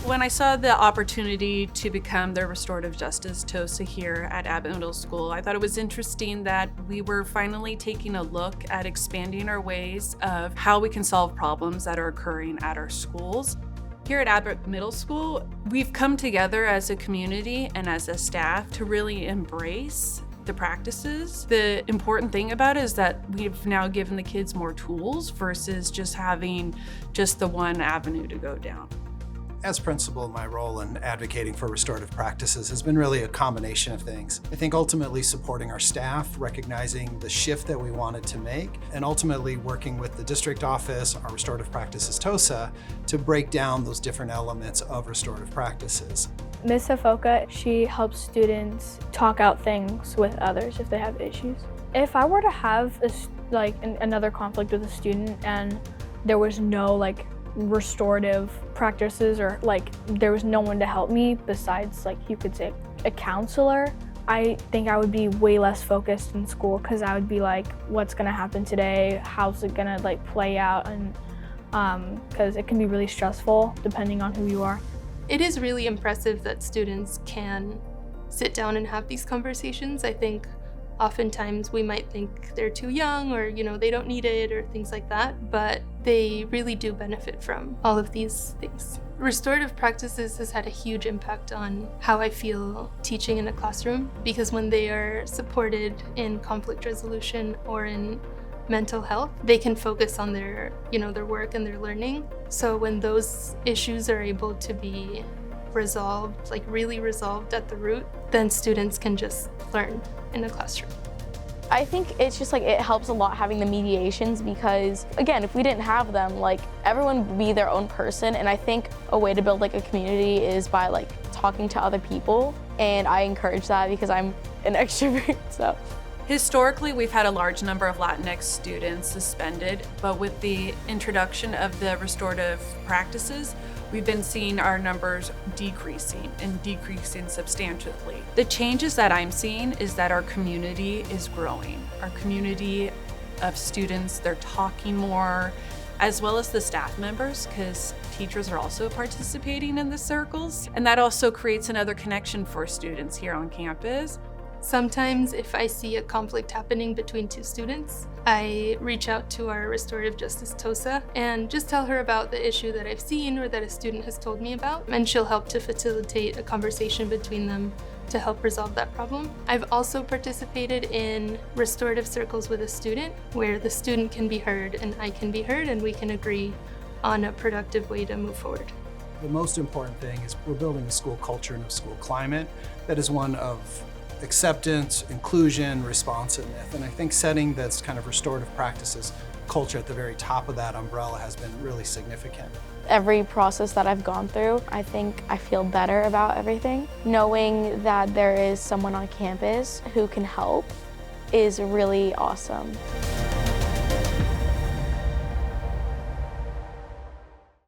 When I saw the opportunity to become the Restorative Justice TOSA here at Abbott Middle School, I thought it was interesting that we were finally taking a look at expanding our ways of how we can solve problems that are occurring at our schools. Here at Abbott Middle School, we've come together as a community and as a staff to really embrace the practices. The important thing about it is that we've now given the kids more tools versus just having just the one avenue to go down. As principal, my role in advocating for restorative practices has been really a combination of things. I think ultimately supporting our staff, recognizing the shift that we wanted to make, and ultimately working with the district office, our restorative practices TOSA, to break down those different elements of restorative practices. Ms. Afoka, she helps students talk out things with others if they have issues. If I were to have another conflict with a student and there was no restorative practices or there was no one to help me besides you could say a counselor, I think I would be way less focused in school because I would be what's gonna happen today, how's it gonna play out, and because it can be really stressful depending on who you are. It is really impressive that students can sit down and have these conversations. I think oftentimes we might think they're too young or, they don't need it or things like that, but they really do benefit from all of these things. Restorative practices has had a huge impact on how I feel teaching in a classroom, because when they are supported in conflict resolution or in mental health, they can focus on their work and their learning. So when those issues are able to be resolved, really resolved at the root, then students can just learn in a classroom. I think it's just it helps a lot having the mediations because, again, if we didn't have them, everyone would be their own person, and I think a way to build a community is by talking to other people, and I encourage that because I'm an extrovert, so. Historically, we've had a large number of Latinx students suspended, but with the introduction of the restorative practices, we've been seeing our numbers decreasing substantially. The changes that I'm seeing is that our community is growing. Our community of students, they're talking more, as well as the staff members, because teachers are also participating in the circles. And that also creates another connection for students here on campus. Sometimes if I see a conflict happening between two students, I reach out to our Restorative Justice TOSA and just tell her about the issue that I've seen or that a student has told me about, and she'll help to facilitate a conversation between them to help resolve that problem. I've also participated in restorative circles with a student where the student can be heard and I can be heard and we can agree on a productive way to move forward. The most important thing is we're building a school culture and a school climate that is one of acceptance, inclusion, responsiveness, and I think setting this kind of restorative practices culture at the very top of that umbrella has been really significant. Every process that I've gone through, I think I feel better about everything. Knowing that there is someone on campus who can help is really awesome.